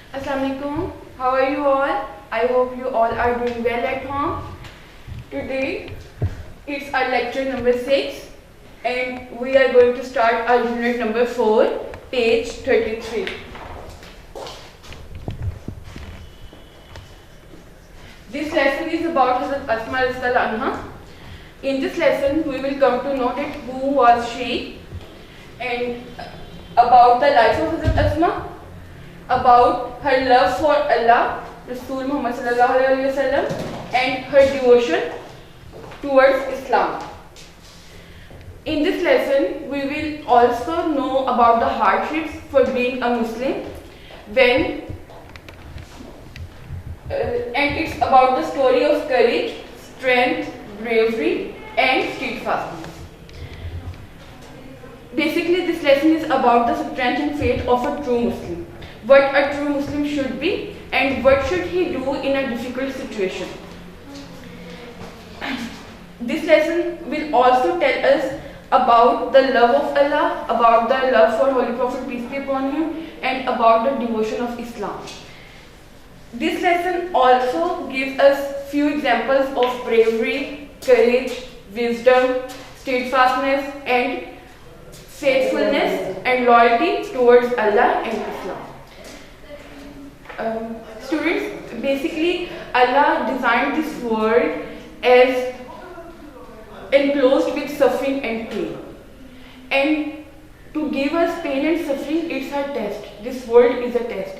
Assalamualaikum. How are you all? I hope you all are doing well at home. Today it's our lecture number 6 and we are going to start our unit number 4, page 33. This lesson is about Hazrat Asma radhiyallahu anha. In this lesson we will come to know that who was she and about the life of Hazrat Asma, about her love for Allah, Rasul Muhammad sallallahu alaihi wasallam, and her devotion towards Islam. In this lesson, we will also know about the hardships for being a Muslim, and it's about the story of courage, strength, bravery, and steadfastness. Basically, this lesson is about the strength and faith of a true Muslim. What a true Muslim should be and what should he do in a difficult situation. This lesson will also tell us about the love of Allah, about the love for Holy Prophet, peace be upon him, and about the devotion of Islam. This lesson also gives us few examples of bravery, courage, wisdom, steadfastness, and faithfulness and loyalty towards Allah and Islam. Students, basically Allah designed this world as enclosed with suffering and pain, and to give us pain and suffering, it's a test. This world is a test.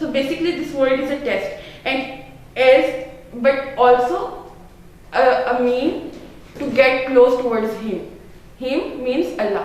So basically this world is a test and but also a mean to get close towards him. Him means Allah,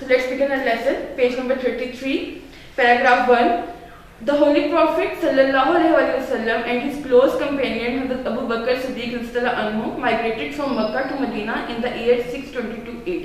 So let's begin our lesson. Page number 33, paragraph 1. The Holy Prophet sallallahu alaihi wasallam and his close companion Hazrat Abu Bakr Siddiq radhiyallahu anhu migrated from Makkah to Medina in the year 622 AD.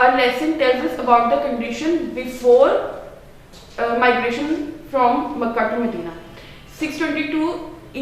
our lesson tells us about the condition before migration from Makkah to Medina. 622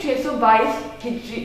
622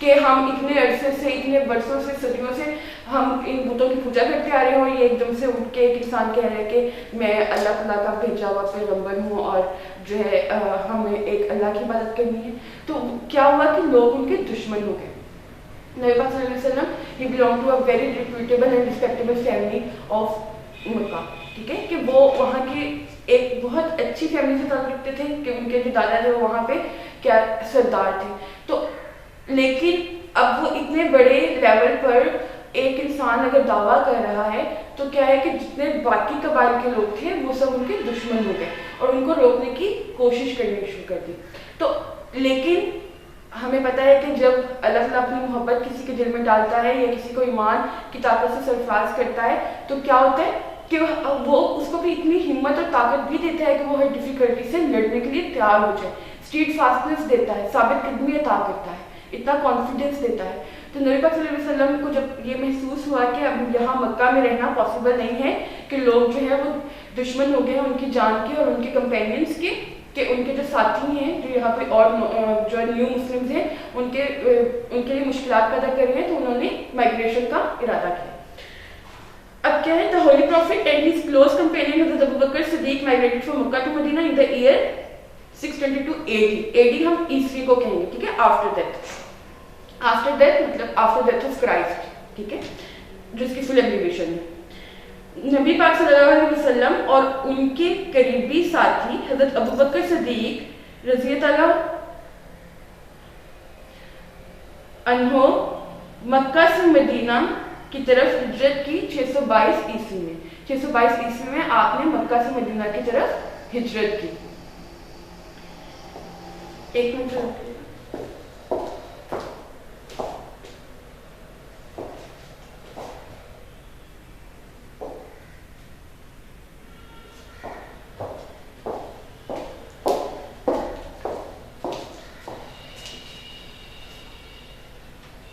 کہ ہم اتنے عرصے سے اتنے برسوں سے صدیوں سے ہم ان بتوں کی پوجا کرتے آ رہے ہوں, یہ ایک دم سے اٹھ کے ایک انسان کہہ رہے کہ میں اللہ تعالیٰ کا بھیجا ہوا پیغمبر ہوں اور جو ہے ہمیں ایک اللہ کی عبادت کرنی ہے. تو کیا ہوا کہ لوگ ان کے دشمن ہو گئے. نبی پاک صلی اللہ علیہ وسلم he belong to a very reputable and respectable family of Mecca, ٹھیک ہے, کہ وہ وہاں کی ایک بہت اچھی فیملی سے تعلق رکھتے تھے, کہ ان کے جو دادا تھے وہ وہاں پہ کیا سردار تھے. تو لیکن اب وہ اتنے بڑے لیول پر ایک انسان اگر دعویٰ کر رہا ہے تو کیا ہے کہ جتنے باقی قبائل کے لوگ تھے وہ سب ان کے دشمن ہو گئے اور ان کو روکنے کی کوشش کرنی شروع کر دی. تو لیکن ہمیں پتہ ہے کہ جب اللہ تعالیٰ اپنی محبت کسی کے دل میں ڈالتا ہے یا کسی کو ایمان کی طاقت سے سرفراز کرتا ہے تو کیا ہوتا ہے کہ وہ اس کو بھی اتنی ہمت اور طاقت بھی دیتا ہے کہ وہ ہر ڈیفیکلٹی سے لڑنے کے لیے تیار ہو جائے. اسٹریٹ فاسٹنس دیتا ہے, ثابت قدمی عطا کرتا ہے, اتنا کانفیڈینس دیتا ہے. تو نبی پاک صلی اللہ علیہ وسلم کو جب یہ محسوس ہوا کہ اب یہاں مکہ میں رہنا پاسبل نہیں ہے, کہ لوگ جو ہے وہ دشمن ہو گئے ہیں ان کی جان کے اور ان کے کمپینینس کے, کہ ان کے جو ساتھی ہیں جو یہاں پہ اور جو نیو مسلمز ہیں ان کے لیے مشکلات پیدا کر رہے ہیں, تو انہوں نے مائگریشن کا ارادہ کیا. اب کیا ہے, the holy prophet and his close companion Hazrat Abu Bakr Siddiq migrated from Makkah to Medina in the year 622 AD. AD ہم عیسوی کو کہیں گے, ٹھیک ہے, after death مطلب after death of Christ, ٹھیک ہے, جو اس کی فل ایبریویشن ہے. نبی پاک صلی اللہ علیہ وسلم اور ان کے قریبی ساتھی حضرت ابو بکر صدیق رضی اللہ عنہ مکہ سے مدینہ کی طرف ہجرت کی 622 عیسوی میں. 622 عیسوی میں آپ نے مکہ سے مدینہ کی طرف ہجرت کی. ایک منٹ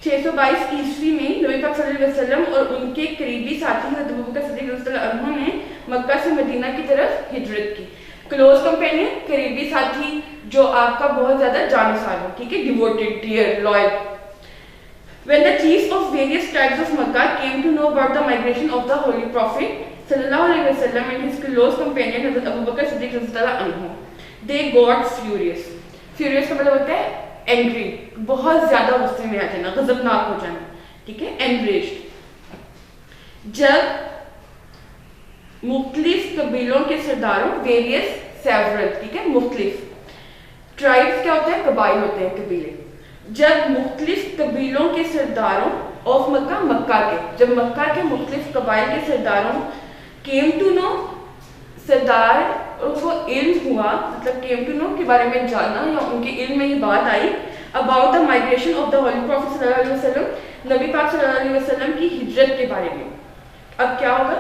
622 عیسوی میں نبی پاک صلی اللہ علیہ وسلم اور ان کے قریبی ساتھی حضرت ابو بکر صدیق رضی اللہ عنہ نے مکہ سے مدینہ کی طرف ہجرت کی. کلوز کمپینین, قریبی ساتھی جو آپ کا بہت زیادہ جانسار ہو, ٹھیک ہے, devoted, dear, loyal. When the chiefs of various tribes of Makkah came to know about the migration of the Holy Prophet sallallahu alaihi wasallam and his close companion Hazrat Abu Bakr Siddiq radhiyallahu anhu, they got furious. Furious کا مطلب ہوتا ہے angry, بہت زیادہ غصے میں آ جانا, غضبناک ہو جانا, ٹھیک ہے, enraged. جب مختلف قبیلوں کے سرداروں, various, several, ٹھیک ہے, مختلف. Tribes کیا ہوتا ہے, قبائل ہوتے ہیں, قبیلے. جب مختلف قبیلوں کے سرداروں آف مکہ, مکہ کے, جب مکہ کے مختلف قبائل کے سرداروں came to know, سردار اور اس کو علم ہوا, مطلب came to know کے بارے میں جانا یا ان کے علم میں یہ بات آئی about the migration of the Holy Prophet صلی اللہ علیہ وسلم, نبی پاک صلی اللہ علیہ وسلم کی ہجرت کے بارے میں. اب کیا ہوگا,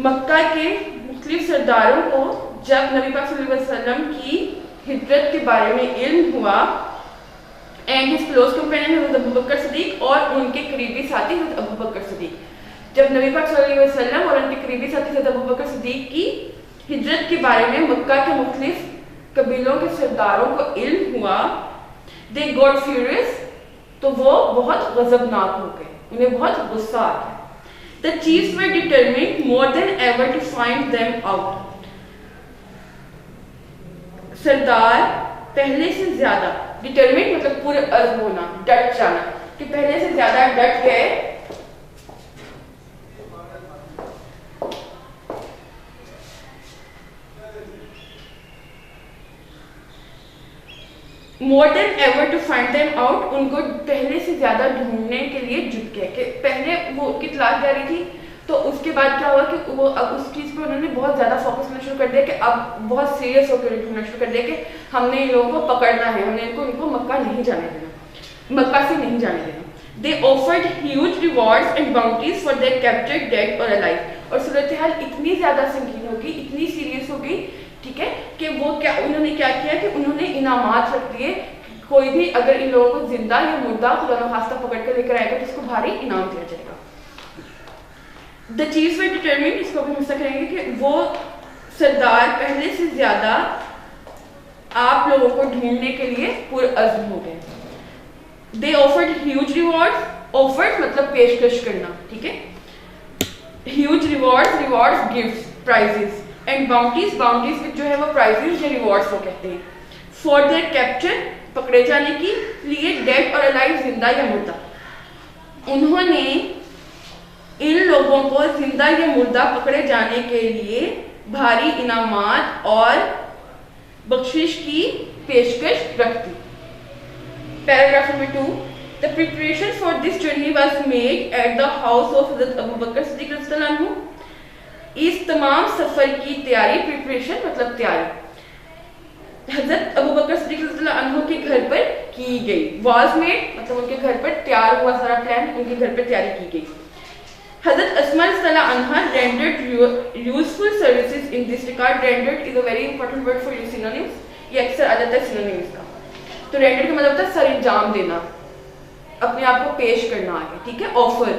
مکہ کے مختلف سرداروں کو جب نبی پاک صلی اللہ علیہ وسلم کی ہجرت کے بارے میں علم ہوا and his close companion حضرت ابو بکر صدیق اور ان کے قریبی ساتھی حضرت ابو بکر صدیق, جب نبی پاک صلی اللہ علیہ وسلم اور ان کے قریبی ساتھی حضرت ابو بکر صدیق کی ہجرت کے بارے میں مکہ کے مختلف قبیلوں کے سرداروں کو علم ہوا, they got furious, تو وہ بہت غضبناک ہو گئے, انہیں بہت غصہ آ گیا. The chiefs were determined more than ever to find them out. سردار پہلے سے زیادہ, ڈٹرمنٹ مطلب پورے عزم ہونا, ڈٹ جانا, کہ پہلے سے زیادہ ڈٹ گئے more than ever to find them out, ان کو پہلے سے زیادہ ڈھونڈنے کے لیے جٹ گئے. کہ پہلے وہ کی تلاش جاری تھی, تو اس کے بعد کیا ہوا کہ وہ اب اس چیز پہ انہوں نے بہت زیادہ فوکس کرنا شروع کر دیا, کہ اب بہت سیریس ہو کر ڈھونڈنا شروع کر دیا کہ ہم نے ان لوگوں کو پکڑنا ہے, ہم نے ان کو مکہ نہیں جانے دینا, مکہ سے نہیں جانے دینا. They offered huge rewards and bounties for their captured dead or alive. اور صورتحال اتنی زیادہ سنگین ہو گئی, اتنی سیریس ہو گئی, ٹھیک ہے, کہ وہ کیا انہوں نے کیا کیا کہ انہوں نے انعامات رکھ دیے, کوئی بھی اگر ان لوگوں کو زندہ یا مردہ خدا نخواستہ پکڑ کر لے کر آئے گا تو اس کو بھاری انعام دیا جائے گا. The chiefs were determined, اس کو بھی مستق کریں گے, کہ وہ سردار پہلے سے زیادہ آپ لوگوں کو ڈھونڈنے کے لیے پرعزم ہو گئے. They offered huge rewards. Offered مطلب پیشکش کرنا, ٹھیک ہے. Huge rewards, rewards gifts, prizes and bounties, bounties with جو ہے وہ prizes یا rewards وہ کہتے ہیں. For their capture, پکڑے جانے کی لیے, dead or alive, زندہ یا مردہ. انہوں نے ان لوگوں کو زندہ یا مردہ پکڑے جانے کے لیے بھاری انعامات اور بخشش کی پیشکش رکھ دی. Paragraph number 2. The preparation for this journey was made at the house of Hazrat Abu Bakr Siddiq رضی اللہ عنہ. اس تمام سفر کی تیاری, preparation مطلب تیاری, حضرت ابو بکر صدیق رضی اللہ عنہ کے گھر پر کی گئی. was made مطلب ان کے گھر پر تیار ہوا سارا پلان, ان کے گھر پر تیاری کی گئی. حضرت اسماء رضی اللہ عنہ rendered useful services in this regard. rendered is a very important word for you synonyms. یہ اکثر آ جاتا ہے synonyms کا. تو rendered کا مطلب ہوتا ہے سر انجام دینا, اپنے آپ کو پیش کرنا آگے, ٹھیک ہے. آفر,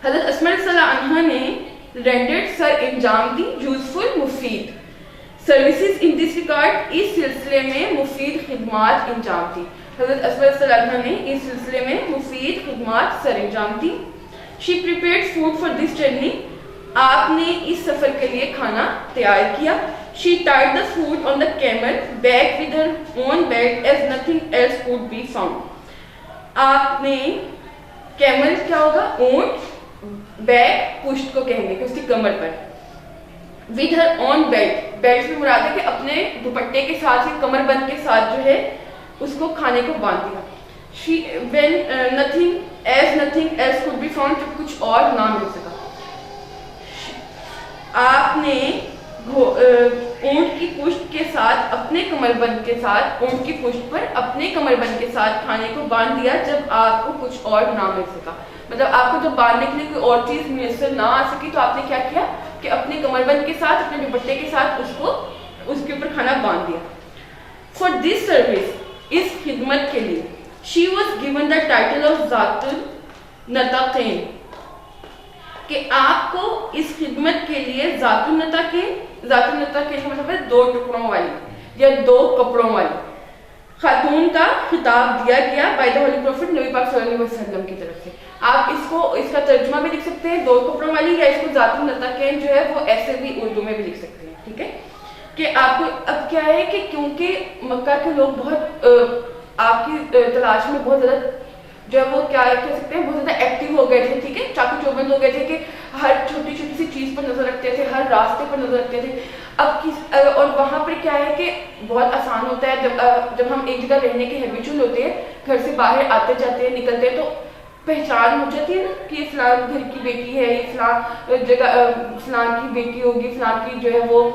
حضرت اسماء رضی اللہ عنہ نے rendered سر انجام دی, useful مفید, services in this regard اس سلسلے میں مفید خدمات انجام دی. حضرت اسماء رضی اللہ عنہ نے اس سلسلے میں مفید خدمات سر انجام دی. She prepared food for this journey. آپ نے اس سفر کے لیے کھانا تیار کیا. She tied the food on the camel back with her own bag as nothing else could be found. آپ نے کیمل کیا ہوگا, اونٹ, بیگ پشت کو کہیں گے کہ اس کی کمر پر, with her own belt, belt سے مراد ہے کہ اپنے دوپٹے کے ساتھ یا کمر بند کے ساتھ جو ہے اس کو کھانے کو باندھ دیا. when nothing else could be found, جب کچھ اور نہ مل سکا. آپ نے اونٹ کی پشت کے ساتھ اپنے کمر بند کے ساتھ, اونٹ کی پشت پر اپنے کمر بند کے ساتھ کھانے کو باندھ دیا جب آپ کو کچھ اور نہ مل سکا. مطلب آپ کو جب باندھنے کے لیے کوئی اور چیز میسر نہ آ سکی تو آپ نے کیا کیا کہ اپنے کمر بند کے ساتھ, اپنے دوپٹے کے ساتھ اس کے اوپر کھانا باندھ دیا. For this service, اس خدمت کے لیے, she was given the title of ذات النطاقین, کہ آپ کو اس خدمت کے لیے ذات النطاقین کا مطلب ہے دو ٹکڑوں والی یا دو کپڑوں والی خاتون کا خطاب دیا گیا بائی دا ہولی پروفٹ نبی پاک صلی اللہ علیہ وسلم کی طرف سے. آپ اس کا ترجمہ بھی لکھ سکتے ہیں دو کپڑوں والی, یا اس کو ذات النطاقین جو ہے وہ ایسے بھی اردو میں بھی لکھ سکتے ہیں, ٹھیک ہے. کہ آپ کو اب کیا ہے کہ کیونکہ مکہ کے لوگ بہت آپ کی تلاش میں بہت زیادہ جو ہے وہ کیا کہہ سکتے ہیں بہت زیادہ ایکٹیو ہو گئے تھے, ٹھیک ہے, چاقو چوبند ہو گئے تھے کہ ہر چھوٹی چھوٹی سی چیز پر نظر رکھتے تھے, ہر راستے پر نظر رکھتے تھے. اور وہاں پر کیا ہے کہ بہت آسان ہوتا ہے جب ہم ایک جگہ رہنے کے ہیبیچول ہوتے ہیں, گھر سے باہر آتے جاتے ہیں نکلتے ہیں تو پہچان ہو جاتی ہے نا کہ یہ فلاں گھر کی بیٹی ہے, یہ فلاں جگہ فلاں کی بیٹی ہوگی, فلاں کی جو ہے وہ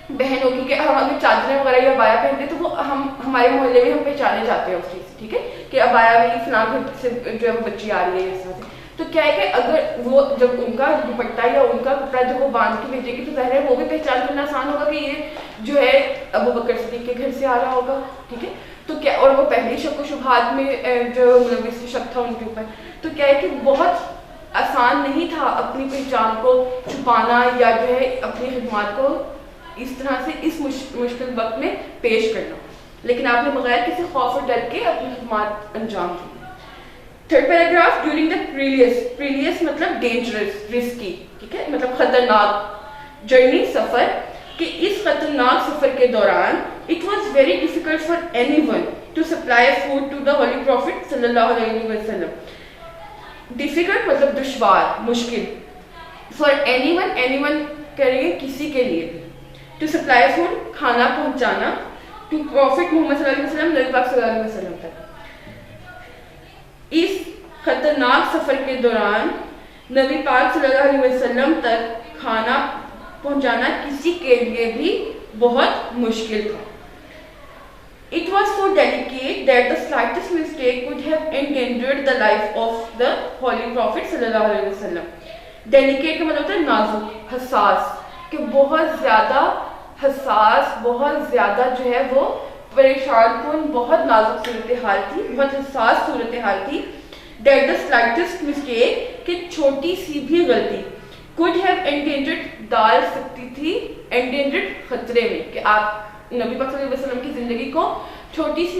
بہن ہوگی. کہ ہم اگر چادریں وغیرہ یا ابایا پہنتے تو وہ ہمارے محلے میں ہم پہچانے جاتے ہیں اس چیز سے, ٹھیک ہے, کہ ابایا میں فلاں گھر سے جو ہے وہ بچی آ رہی ہے اس طرح سے. تو کیا ہے کہ اگر وہ جب ان کا دوپٹہ یا ان کا کپڑا جب وہ باندھ کے بھیجے گی تو ظاہر ہے وہ بھی پہچان کرنا آسان ہوگا کہ یہ جو ہے ابو بکر صدیق کے گھر سے آ رہا ہوگا, ٹھیک ہے. تو کیا, اور وہ پہلی شک و شبہات میں جو ملوث شک تھا ان کے اوپر, تو کیا ہے کہ بہت آسان نہیں تھا اپنی پہچان کو چھپانا یا جو ہے اپنی خدمات کو اس طرح سے اس مشکل وقت میں پیش کرنا, لیکن آپ نے بغیر کسی خوف اور ڈر کے اپنی خدمات انجام دی. تھرڈ پیراگراف, ڈیورنگ دا پریلیس مطلب ڈینجرس, رسکی, ٹھیک ہے, مطلب خطرناک, جرنی سفر, کہ اس خطرناک سفر کے دوران it was very difficult for anyone to supply food to the holy prophet صلی اللہ علیہ وسلم. ڈیفیکلٹ مطلب دشوار, مشکل, فار اینی ون کریں گے کسی کے لیے بھی, ٹو سپلائی فوڈ کھانا پہنچانا, ٹو پروفٹ محمد صلی اللہ علیہ وسلم نبی پاک صلی اللہ علیہ وسلم تک. اس خطرناک سفر کے دوران نبی پاک صلی اللہ علیہ وسلم تک کھانا پہنچانا کسی کے لیے بھی بہت مشکل تھا. It was so delicate that the slightest mistake could have endangered the life of the Holy Prophet صلی اللہ علیہ وسلم. Delicate کا مطلب ہوتا ہے نازک, حساس, کہ بہت زیادہ حساس, بہت زیادہ جو ہے وہ پریشان کن, بہت نازک صورتحال تھی, بہت حساس صورتحال تھی. That the slightest mistake, کہ چھوٹی سی بھی غلطی, could have endangered, ڈال سکتی تھی, endangered خطرے میں, کہ آپ نبی پاک صلی اللہ علیہ وسلم کی زندگی کو چھوٹی سی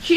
She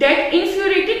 That infuriated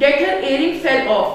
that her earring fell off,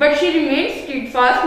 But she remained steadfast,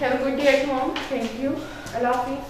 Have a good day at home. Thank you. Allah Hafiz.